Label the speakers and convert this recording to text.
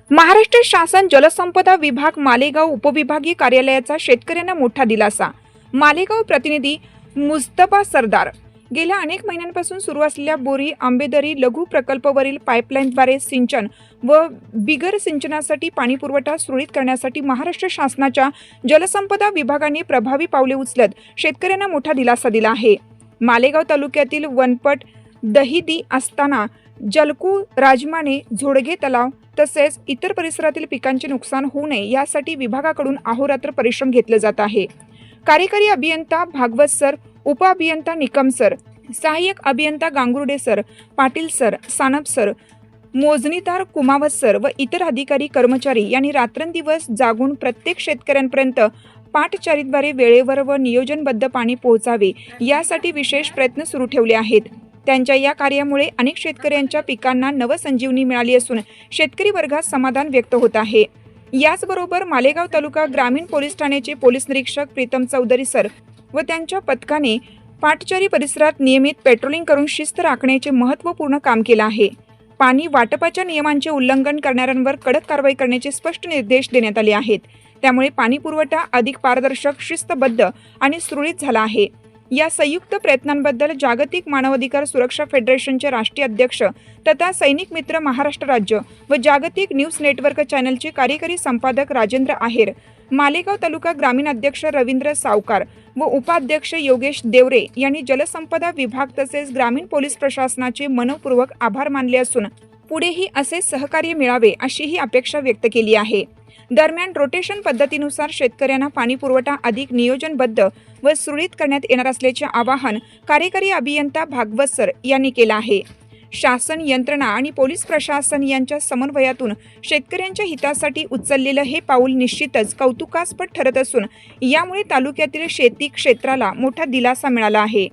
Speaker 1: महाराष्ट्र शासन जलसंपदा विभाग मालेगाव उपविभागीय कार्यालयाचा शेतकऱ्यांना मोठा दिलासा। मालेगाव प्रतिनिधी मुस्तफा सरदार। गेल्या अनेक महिन्यांपासून सुरू असलेल्या बोरी आंबेदरी लघु प्रकल्पावरील पाईपलाईनद्वारे सिंचन व बिगर सिंचनासाठी पाणीपुरवठा सुरळीत करण्यासाठी महाराष्ट्र शासनाच्या जलसंपदा विभागाने प्रभावी पावले उचलत शेतकऱ्यांना मोठा दिलासा दिला आहे। मालेगाव तालुक्यातील वनपट, दहिदी, आस्ताना, जलकू, राजमाने, झोडगे तलाव तसेच इतर परिसरातील पिकांचे नुकसान होऊ नये यासाठी विभागाकडून अहोरात्र परिश्रम घेतले जात आहे। कार्यकारी अभियंता भागवत सर, उप अभियंता निकम सर, सहाय्यक अभियंता Gangurde sir, Patil sir, Sanap sir, मोजणीदार कुमावत सर व इतर अधिकारी कर्मचारी यांनी रात्रंदिवस जागून प्रत्येक शेतकऱ्यांपर्यंत पाटचारीद्वारे वेळेवर व नियोजनबद्ध पाणी पोहोचावे यासाठी विशेष प्रयत्न सुरू ठेवले आहेत। त्यांच्या या कार्यामुळे अनेक शेतकऱ्यांच्या पिकांना नवसंजीवनी मिळाली असून शेतकरी वर्गात समाधान व्यक्त होत आहे। याचबरोबर मालेगाव तालुका ग्रामीण पोलीस ठाण्याचे पोलीस निरीक्षक प्रीतम चौधरी सर व त्यांच्या पथकाने पाटचारी परिसरात नियमित पेट्रोलिंग करून शिस्त राखण्याचे महत्त्वपूर्ण काम केले आहे। पाणी वाटपाच्या नियमांचे उल्लंघन करणाऱ्यांवर कडक कारवाई करण्याचे स्पष्ट निर्देश देण्यात आले आहेत। त्यामुळे पाणी पुरवठा अधिक पारदर्शक, शिस्तबद्ध आणि सुरळीत झाला आहे। या संयुक्त प्रयत्नांबद्दल जागतिक मानवाधिकार सुरक्षा फेडरेशनचे राष्ट्रीय अध्यक्ष तथा सैनिक मित्र महाराष्ट्र राज्य व जागतिक न्यूज नेटवर्क चॅनलचे कार्यकारी संपादक राजेंद्र आहेर, मालेगाव तालुका ग्रामीण अध्यक्ष रवींद्र सावकार व उपाध्यक्ष योगेश देवरे यांनी जलसंपदा विभाग तसेच ग्रामीण पोलीस प्रशासनाचे मनपूर्वक आभार मानले असून पुढेही असे सहकार्य मिळावे अशीही अपेक्षा व्यक्त केली आहे। दरम्यान रोटेशन पद्धतीनुसार शेतकऱ्यांना पाणी पुरवठा अधिक नियोजनबद्ध व सुरळीत करण्यात येणार असल्याचे आवाहन कार्यकारी अभियंता भागवत सर यांनी केले आहे। शासन यंत्रणा आणि पोलीस प्रशासन यांच्या समन्वयातून शेतकऱ्यांच्या हितासाठी उचललेले हे पाऊल निश्चितच कौतुकास्पद ठरत असून यामुळे तालुक्यातील शेती क्षेत्राला मोठा दिलासा मिळाला आहे।